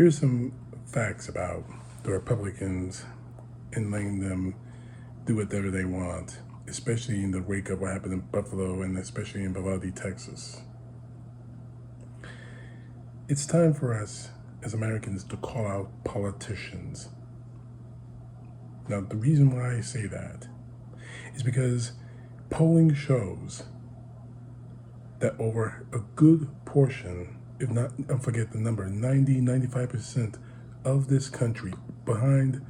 Here's some facts about the Republicans and letting them do whatever they want, especially in the wake of what happened in Buffalo and especially in Uvalde, Texas. It's time for us as Americans to call out politicians. Now, the reason why I say that is because polling shows that over a good portion, if not, I forget the number, 95% of this country behind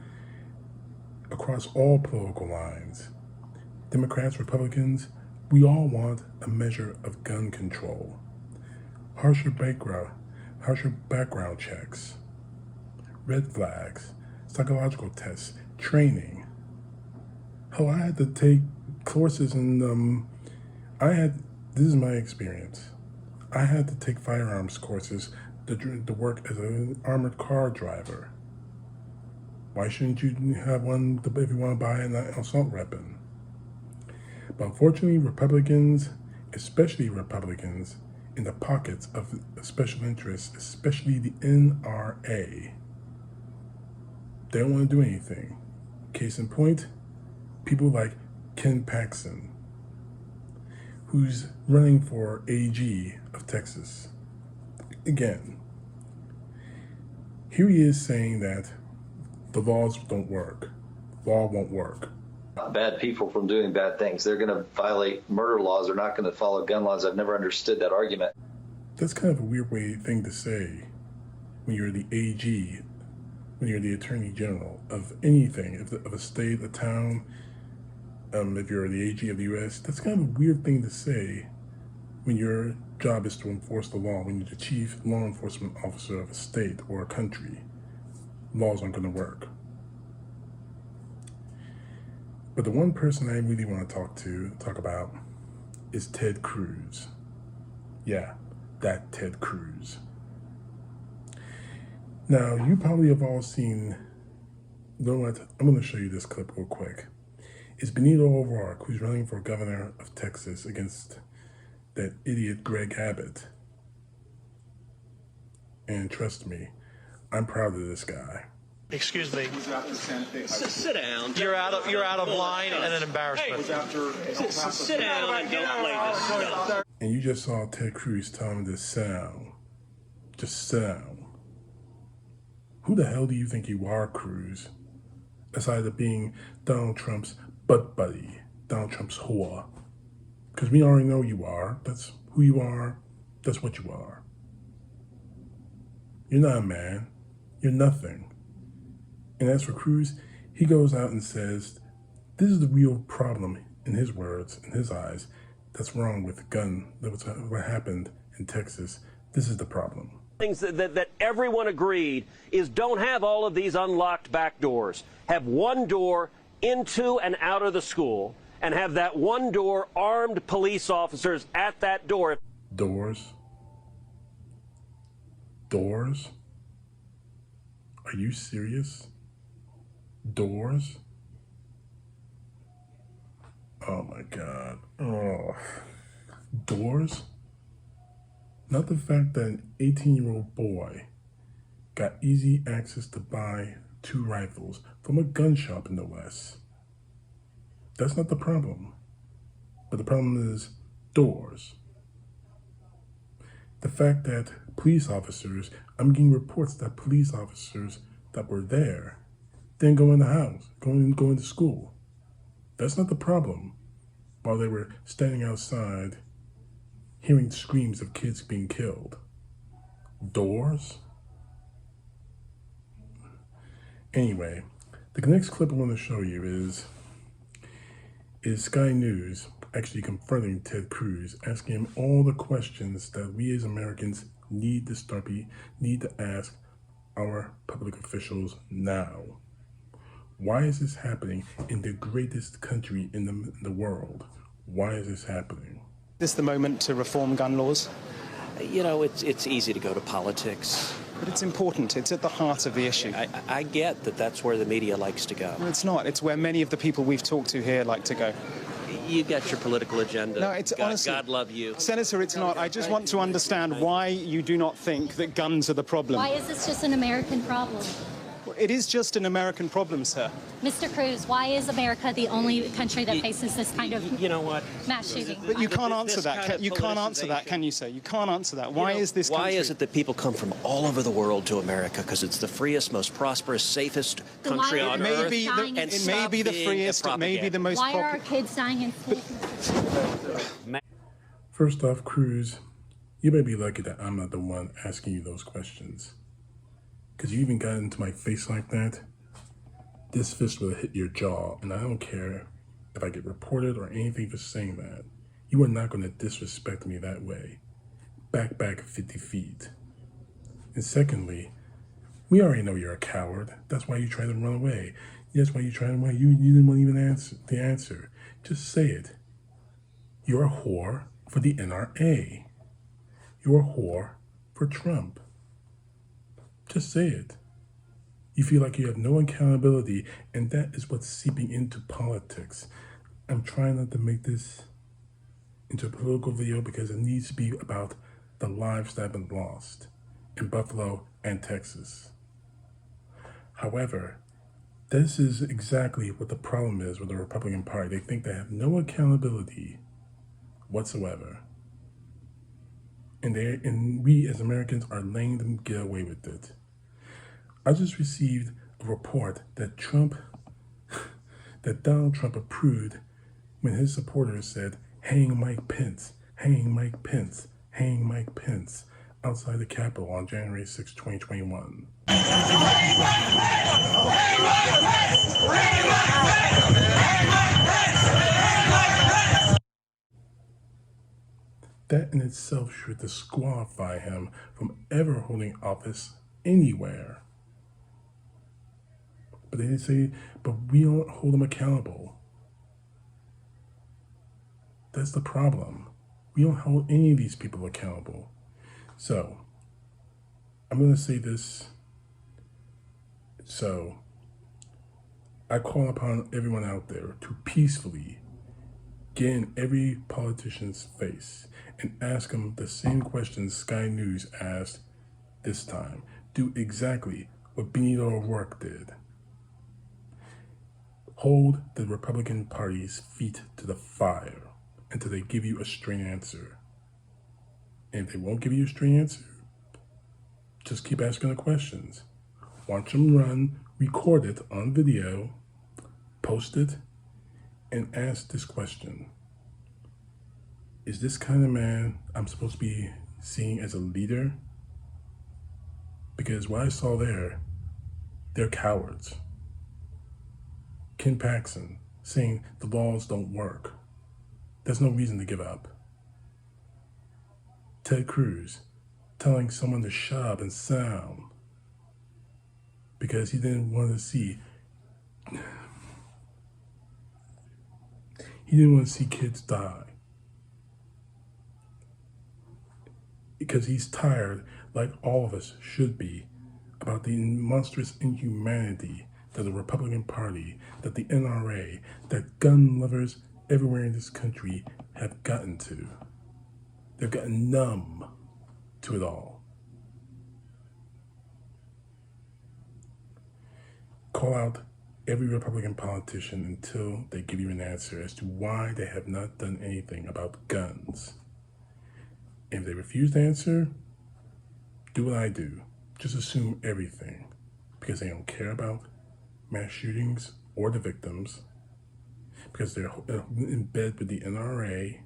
across all political lines, Democrats, Republicans, we all want a measure of gun control, harsher background checks, red flags, psychological tests, training. Hell, I had to take courses and this is my experience. I had to take firearms courses to work as an armored car driver. Why shouldn't you have one if you want to buy an assault weapon? But unfortunately, Republicans, especially Republicans in the pockets of special interests, especially the NRA, they don't want to do anything. Case in point, people like Ken Paxton, who's running for AG of Texas. Again, here he is saying that the laws don't work. Law won't work. Bad people from doing bad things. They're going to violate murder laws. They're not going to follow gun laws. I've never understood that argument. That's kind of a weird thing to say when you're the AG, when you're the Attorney General of anything, of a state, a town. If you're the AG of the U.S., that's kind of a weird thing to say when your job is to enforce the law, when you're the chief law enforcement officer of a state or a country. Laws aren't going to work. But the one person I really want to talk about is Ted Cruz. Yeah, that Ted Cruz. Now, you probably have all seen, you know what, I'm going to show you this clip real quick. It's Benito O'Rourke, who's running for governor of Texas against that idiot Greg Abbott. And trust me, I'm proud of this guy. Excuse me. Sit down. You're out of line and an embarrassment. Sit down and don't play this stuff. And you just saw Ted Cruz tell him to sit down. Just sit down. Who the hell do you think you are, Cruz? Aside of being Donald Trump's butt buddy, Donald Trump's whore. Because we already know you are. That's who you are. That's what you are. You're not a man. You're nothing. And as for Cruz, he goes out and says, this is the real problem, in his words, in his eyes, that's wrong with the gun. That was what happened in Texas. This is the problem. Things that everyone agreed is don't have all of these unlocked back doors. Have one door into and out of the school, and have that one door armed police officers at that door. Doors? Doors? Are you serious? Doors? Oh my God. Oh. Doors? Not the fact that an 18-year-old boy got easy access to buy 2 rifles from a gun shop in the West. That's not the problem. But the problem is doors. The fact that police officers, I'm getting reports that police officers that were there didn't go in the house, go into school. That's not the problem. While they were standing outside, hearing screams of kids being killed. Doors? Anyway, the next clip I want to show you is Sky News actually confronting Ted Cruz, asking him all the questions that we as Americans need to ask our public officials now. Why is this happening in the greatest country in the world? Why is this happening? Is this the moment to reform gun laws? You know, it's easy to go to politics. But it's important. It's at the heart of the issue. I get that that's where the media likes to go. No, it's not. It's where many of the people we've talked to here like to go. You got your political agenda. No, it's honestly, God love you. Senator, it's not. I just want to understand why you do not think that guns are the problem. Why is this just an American problem? It is just an American problem, sir. Mr. Cruz, why is America the only country that faces this kind of You know what? mass shooting? But you can't answer This that. kind of You can't answer that, politicization. can you, sir? You can't answer that. Why is this country... Why is it that people come from all over the world to America? Because it's the freest, most prosperous, safest Then why country are on the earth. kids dying in it may stop be the being freest, it may be the most Why are our popular... kids dying in school? First off, Cruz, you better be lucky that I'm not the one asking you those questions. Because you even got into my face like that. This fist will hit your jaw, and I don't care if I get reported or anything for saying that. You are not going to disrespect me that way. Back 50 feet. And secondly, we already know you're a coward. That's why you tried to run away. That's why you tried to run away. You didn't want to even answer the answer. Just say it. You're a whore for the NRA. You're a whore for Trump. Just say it. You feel like you have no accountability, and that is what's seeping into politics. I'm trying not to make this into a political video because it needs to be about the lives that have been lost in Buffalo and Texas. However, this is exactly what the problem is with the Republican Party. They think they have no accountability whatsoever. And we as Americans are letting them get away with it. I just received a report that Donald Trump approved when his supporters said, hang Mike Pence, hang Mike Pence, hang Mike Pence outside the Capitol on January 6, 2021. That in itself should disqualify him from ever holding office anywhere. But they say, but we don't hold them accountable. That's the problem. We don't hold any of these people accountable. So, I'm going to say this. So, I call upon everyone out there to peacefully get in every politician's face and ask them the same questions Sky News asked this time. Do exactly what Benito O'Rourke did. Hold the Republican Party's feet to the fire until they give you a straight answer. And if they won't give you a straight answer, just keep asking the questions. Watch them run, record it on video, post it, and ask this question. Is this kind of man I'm supposed to be seeing as a leader? Because what I saw there, they're cowards. Ken Paxton saying the laws don't work. There's no reason to give up. Ted Cruz telling someone to shut up and sit down because he didn't want to see kids die. Because he's tired, like all of us should be, about the monstrous inhumanity that the Republican Party, that the NRA, that gun lovers everywhere in this country have gotten to. They've gotten numb to it all. Call out every Republican politician until they give you an answer as to why they have not done anything about guns. And if they refuse to answer, do what I do. Just assume everything because they don't care about mass shootings or the victims, because they're in bed with the NRA,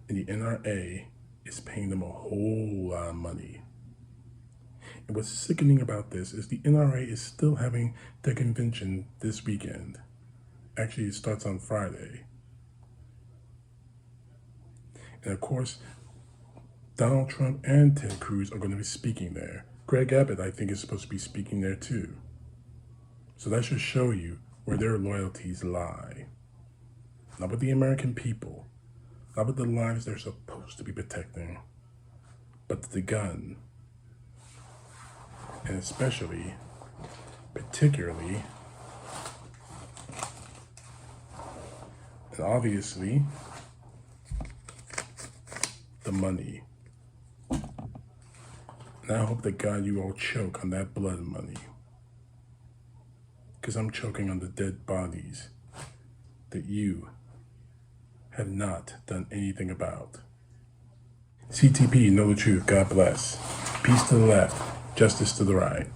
and the NRA is paying them a whole lot of money. And what's sickening about this is the NRA is still having their convention this weekend. Actually, it starts on Friday. And of course, Donald Trump and Ted Cruz are going to be speaking there. Greg Abbott, I think, is supposed to be speaking there too. So that should show you where their loyalties lie. Not with the American people, not with the lives they're supposed to be protecting, but the gun. And especially, particularly, And obviously, the money. And I hope that God you all choke on that blood money. Because I'm choking on the dead bodies that you have not done anything about. CTP, know the truth. God bless. Peace to the left, justice to the right.